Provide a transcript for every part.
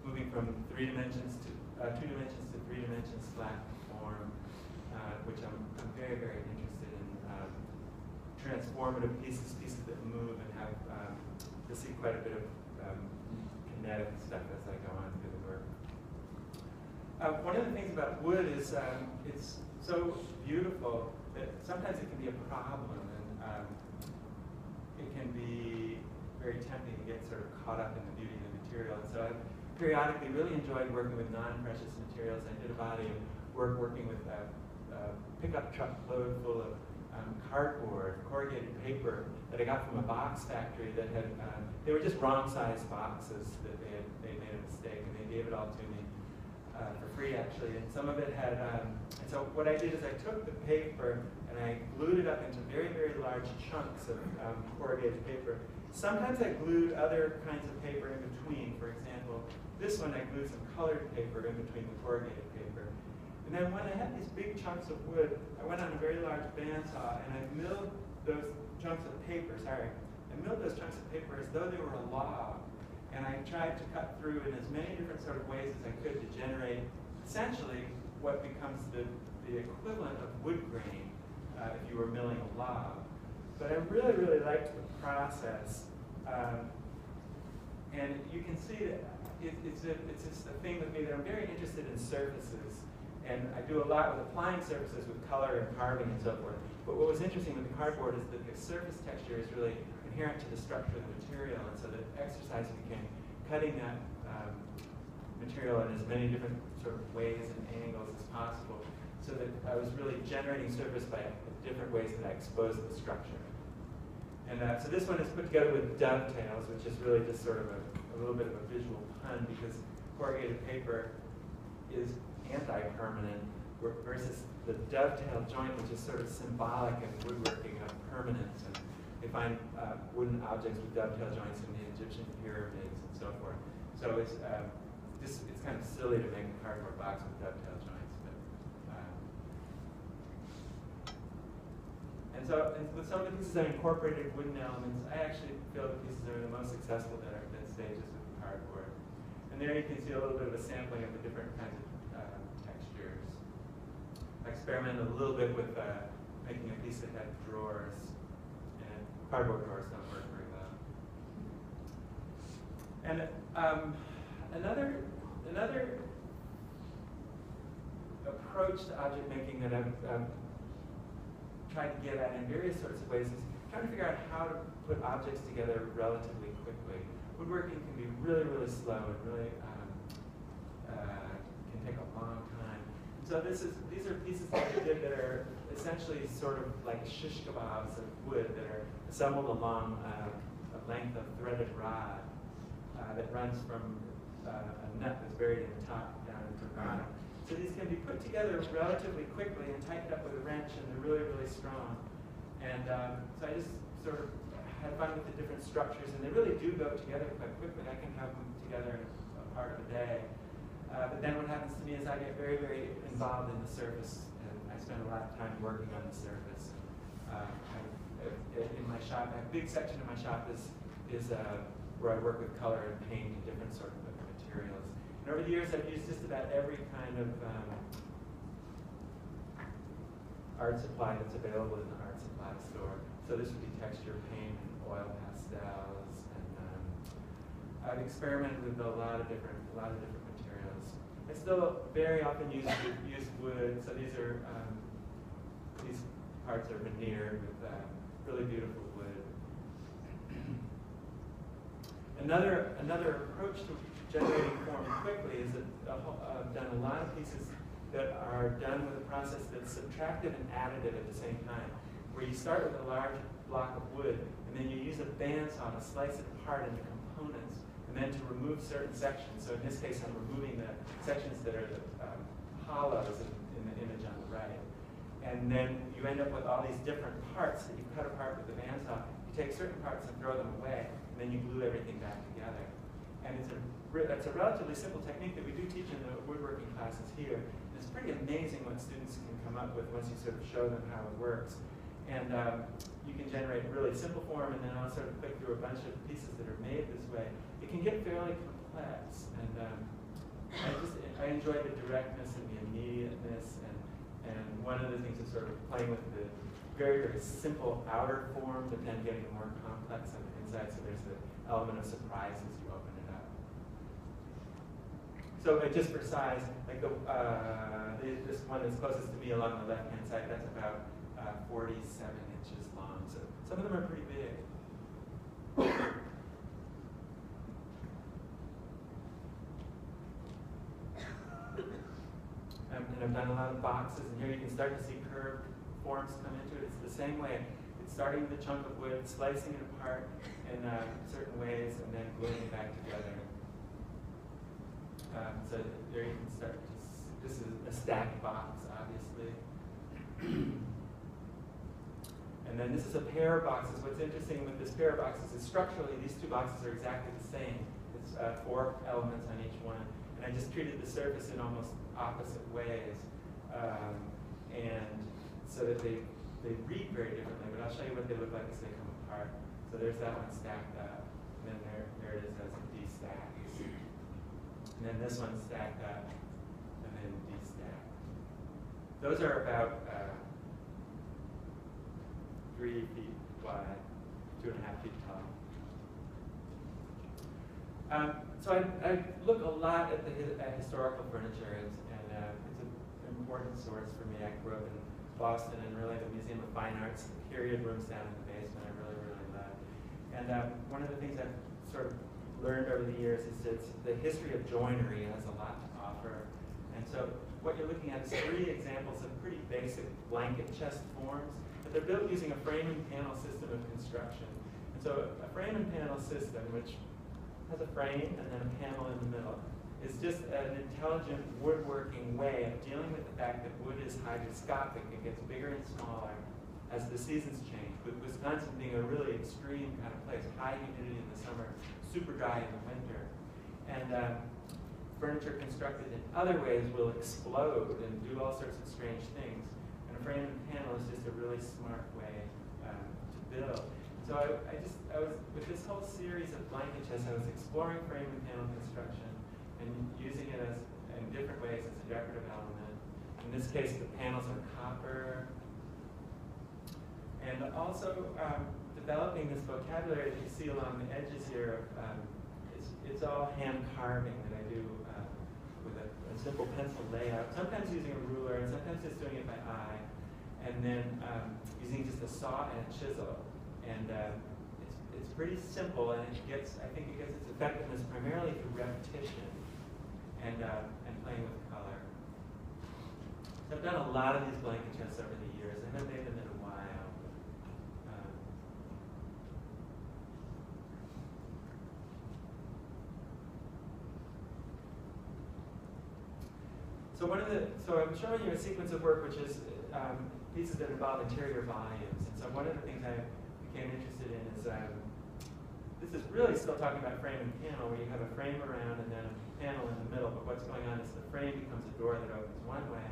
moving from 3 dimensions to 2 dimensions to 3 dimensions flat form, which I'm very, very interested in. Transformative pieces that move and have, you'll see quite a bit of kinetic stuff as I go on through the work. One of the things about wood is it's so beautiful that sometimes it can be a problem, and it can be very tempting to get sort of caught up in the beauty of the material. And so I've periodically really enjoyed working with non-precious materials. I did a body of work working with a pickup truck load full of cardboard, corrugated paper that I got from a box factory that had, they were just wrong size boxes that they made a mistake, and they gave it all to me for free actually. And some of it had, and so what I did is I took the paper and I glued it up into very, very large chunks of corrugated paper. Sometimes I glued other kinds of paper in between. For example, this one I glued some colored paper in between the corrugated paper. And then when I had these big chunks of wood, I went on a very large bandsaw and I milled those chunks of paper, I milled those chunks of paper as though they were a log. And I tried to cut through in as many different sort of ways as I could to generate essentially what becomes the equivalent of wood grain if you were milling a log. But I really, really liked the process. And you can see that it's just a thing with me that I'm very interested in surfaces. And I do a lot with applying surfaces with color and carving and so forth. But what was interesting with the cardboard is that the surface texture is really inherent to the structure of the material. And so the exercise became cutting that material in as many different sort of ways and angles as possible, so that I was really generating surface by different ways that I exposed the structure. And so this one is put together with dovetails, which is really just sort of a little bit of a visual pun, because corrugated paper is anti-permanent versus the dovetail joint, which is sort of symbolic in woodworking of permanence. And they find wooden objects with dovetail joints in the Egyptian pyramids and so forth. So it's kind of silly to make a cardboard box with dovetail joints. And with some of the pieces I incorporated wooden elements. I actually feel the pieces are the most successful that stages with cardboard. And there you can see a little bit of a sampling of the different kinds of textures. I experimented a little bit with making a piece that had drawers, and cardboard drawers don't work very well. And another approach to object making that I've tried to get at in various sorts of ways is trying to figure out how to put objects together relatively quickly. Woodworking can be really, really slow and really can take a long time. So these are pieces that I did that are essentially sort of like shish kebabs of wood that are assembled along a length of threaded rod that runs from a nut that's buried in the top down into the bottom. So these can be put together relatively quickly and tightened up with a wrench, and they're really, really strong. And so I just sort of had fun with the different structures, and they really do go together quite quickly. I can have them together in a part of a day. But then what happens to me is I get very, very involved in the surface, and I spend a lot of time working on the surface. In my shop, a big section of my shop is where I work with color and paint and different sort of materials. And over the years, I've used just about every kind of art supply that's available in the art supply store. So this would be texture paint and oil pastels, and I've experimented with a lot of different materials. I still very often use wood. So these parts are veneered with really beautiful wood. Another approach to generating form quickly is that I've done a lot of pieces that are done with a process that's subtractive and additive at the same time, where you start with a large block of wood, and then you use a bandsaw to slice it apart into components, and then to remove certain sections. So in this case, I'm removing the sections that are the hollows in the image on the right. And then you end up with all these different parts that you cut apart with the bandsaw. You take certain parts and throw them away, and then you glue everything back together. And that's a relatively simple technique that we do teach in the woodworking classes here. And it's pretty amazing what students can come up with once you sort of show them how it works. And you can generate really simple form, and then I'll sort of click through a bunch of pieces that are made this way. It can get fairly complex, and enjoy the directness and the immediateness, and one of the things is sort of playing with the very, very simple outer form, but then getting more complex on the inside, so there's an element of surprise as you open it up. So just for size, like this one that's closest to me along the left-hand side, that's about 47 inches long. So some of them are pretty big. And I've done a lot of boxes, and here you can start to see curved forms come into it. It's the same way. It's starting with a chunk of wood, slicing it apart in certain ways, and then gluing it back together. So there you can start to, this is a stacked box, obviously. And then this is a pair of boxes. What's interesting with this pair of boxes is structurally, these two boxes are exactly the same. It's 4 elements on each one. And I just treated the surface in almost opposite ways. And so that they read very differently, but I'll show you what they look like as they come apart. So there's that one stacked up, and then there it is as it destacks. And then this one's stacked up, and then destacked. Those are about 3 feet wide, 2.5 feet tall. So I look a lot at historical furniture, and it's an important source for me. I grew up in Boston, and really the Museum of Fine Arts, the period rooms down in the basement, I really, really love. And one of the things I've sort of learned over the years is that the history of joinery has a lot to offer. And so what you're looking at is 3 examples of pretty basic blanket chest forms, but they're built using a frame and panel system of construction. And so a frame and panel system, which has a frame and then a panel in the middle, is just an intelligent woodworking way of dealing with the fact that wood is hygroscopic. It gets bigger and smaller as the seasons change, with Wisconsin being a really extreme kind of place, high humidity in the summer, super dry in the winter. And furniture constructed in other ways will explode and do all sorts of strange things. And a frame and panel is just a really smart way to build. So I was, with this whole series of blanket chests, I was exploring frame and panel construction and using it in different ways as a decorative element. In this case, the panels are copper. And also developing this vocabulary that you see along the edges here. It's all hand carving that I do with a simple pencil layout, sometimes using a ruler, and sometimes just doing it by eye, and then using just a saw and a chisel. And it's pretty simple, and I think it gets its effectiveness primarily through repetition and playing with color. So I've done a lot of these blanket chests over the years. I haven't made them in a while. So I'm showing you a sequence of work which is pieces that involve interior volumes. And so one of the things I became interested in is this is really still talking about frame and panel, where you have a frame around and then a panel in the middle, but what's going on is the frame becomes a door that opens one way,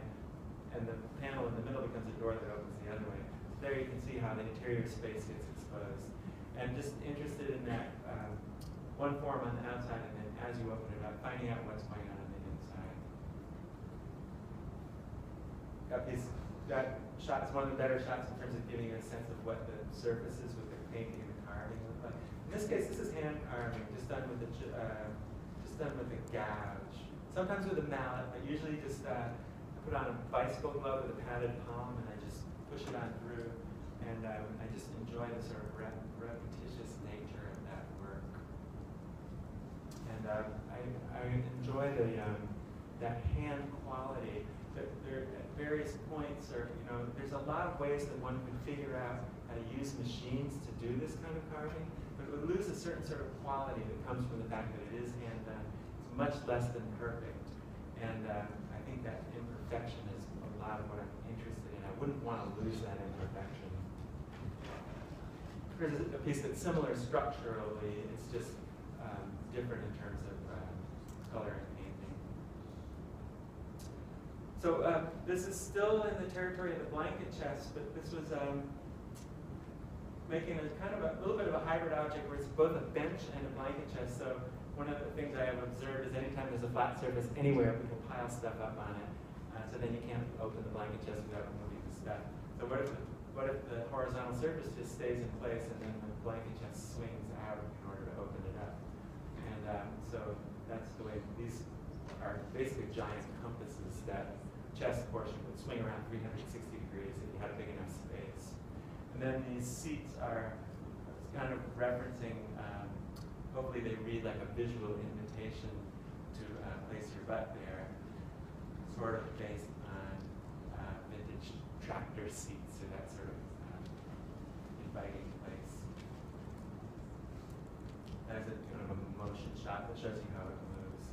and the panel in the middle becomes a door that opens the other way. So there you can see how the interior space gets exposed. And just interested in that one form on the outside, and then as you open it up, finding out what's going on the inside. That shot is one of the better shots in terms of giving you a sense of what the surfaces with the painting and the carving look like. In this case, this is hand carving, just done with a gouge. Sometimes with a mallet, but usually just I put on a bicycle glove with a padded palm, and I just push it on through, and I just enjoy the sort of repetitious nature of that work. And I enjoy that hand quality. There at various points, or there's a lot of ways that one can figure out how to use machines to do this kind of carving, but it would lose a certain sort of quality that comes from the fact that it is hand done. It's much less than perfect, and I think that imperfection is a lot of what I'm interested in. I wouldn't want to lose that imperfection. Here's a piece that's similar structurally. It's just different in terms of color and painting. So this is still in the territory of the blanket chest, but this was making a kind of a little bit of a hybrid object where it's both a bench and a blanket chest. So one of the things I have observed is anytime there's a flat surface anywhere, people pile stuff up on it. So then you can't open the blanket chest without removing the stuff. So what if the horizontal surface just stays in place and then the blanket chest swings out in order to open it up? And so that's the way these are basically giant compasses. That chest portion would swing around 360 degrees if you had a big enough space. And then these seats are kind of referencing, hopefully they read like a visual invitation to place your butt there, sort of based on vintage tractor seats, or that sort of inviting place. That's a kind of a motion shot that shows you how it moves.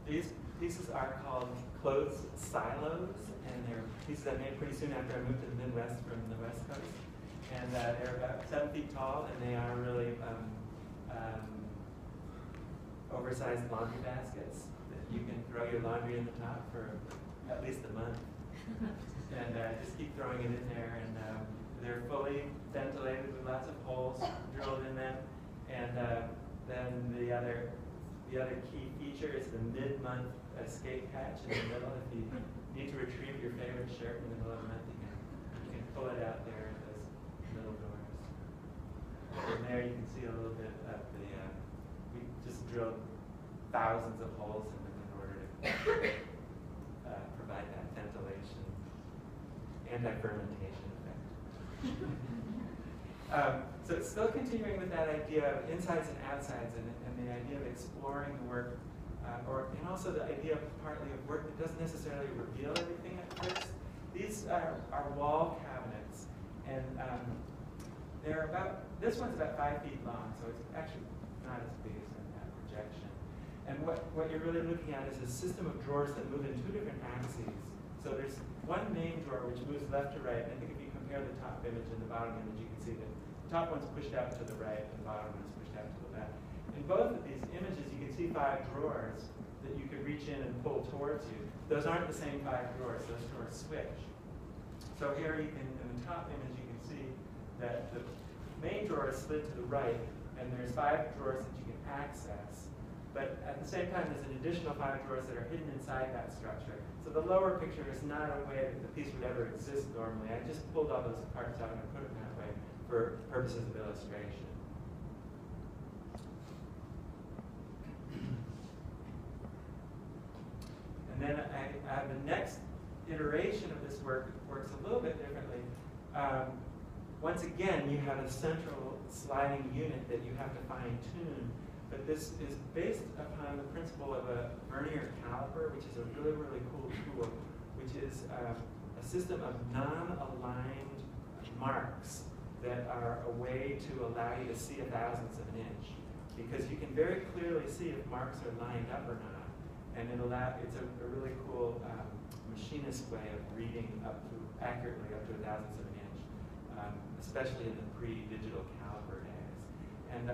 These pieces are called clothes silos, and they're pieces I made pretty soon after I moved to the Midwest from the West Coast. And they're about 7 feet tall, and they are really oversized laundry baskets that you can throw your laundry in the top for at least a month. And just keep throwing it in there. And they're fully ventilated with lots of holes drilled in them. And then the other key feature is the mid-month escape hatch in the middle. If you need to retrieve your favorite shirt in the middle of the month, you can pull it out there at those middle doors. And there you can see a little bit of the, we just drilled thousands of holes in them in order to provide that ventilation, anti-fermentation effect. So it's still continuing with that idea of insides and outsides, and the idea of exploring the work, and also the idea partly of work that doesn't necessarily reveal everything at first. These are wall cabinets, and they're about, this one's about 5 feet long, so it's actually not as big as in that projection. And what you're really looking at is a system of drawers that move in 2 different axes. So there's one main drawer which moves left to right, and I think if you compare the top image and the bottom image, you can see that the top one's pushed out to the right, and the bottom one's pushed out to the left. In both of these images, you can see 5 drawers that you could reach in and pull towards you. Those aren't the same 5 drawers, those drawers switch. So here you can, in the top image, you can see that the main drawer is slid to the right, and there's 5 drawers that you can access. But at the same time, there's an additional 5 drawers that are hidden inside that structure. So the lower picture is not a way that the piece would ever exist normally. I just pulled all those parts out and put them that way for purposes of illustration. And then the next iteration of this work works a little bit differently. Once again, you have a central sliding unit that you have to fine-tune, but this is based upon the principle of a vernier caliper, which is a really, really cool tool, which is a system of non-aligned marks that are a way to allow you to see 1/1000th of an inch, because you can very clearly see if marks are lined up or not, and it's a really cool machinist way of reading accurately up to 1/1000th of an inch, especially in the pre-digital caliper days. And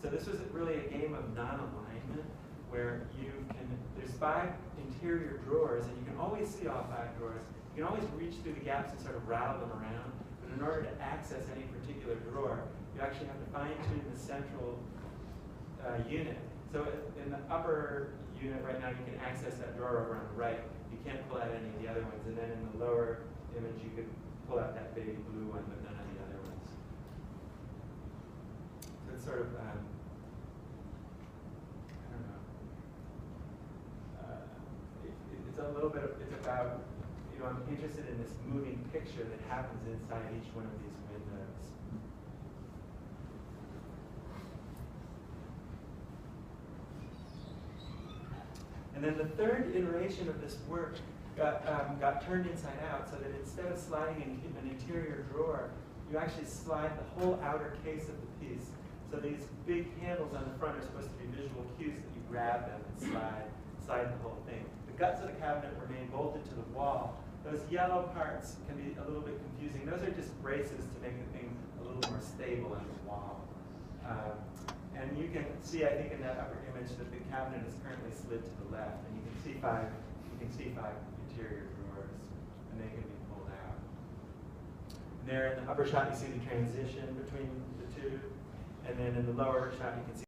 so this was really a game of non-alignment, where there's 5 interior drawers, and you can always see all 5 drawers. You can always reach through the gaps and sort of rattle them around, but in order to access any particular drawer, you actually have to fine-tune the central unit. So in the upper unit right now, you can access that drawer over on the right. You can't pull out any of the other ones. And then in the lower image, you could pull out that baby blue one, but none of the other ones. So it's sort of, I don't know. It's a little bit, it's about, I'm interested in this moving picture that happens inside each one of these windows. And then the third iteration of this work got turned inside out, so that instead of sliding in an interior drawer, you actually slide the whole outer case of the piece. So these big handles on the front are supposed to be visual cues that you grab them and slide the whole thing. The guts of the cabinet remain bolted to the wall. Those yellow parts can be a little bit confusing. Those are just braces to make the thing a little more stable on the wall. And you can see, I think, in that upper image that the cabinet is currently slid to the left, and you can see 5 interior drawers, and they can be pulled out. And there in the upper shot, you see the transition between the two. And then in the lower shot, you can see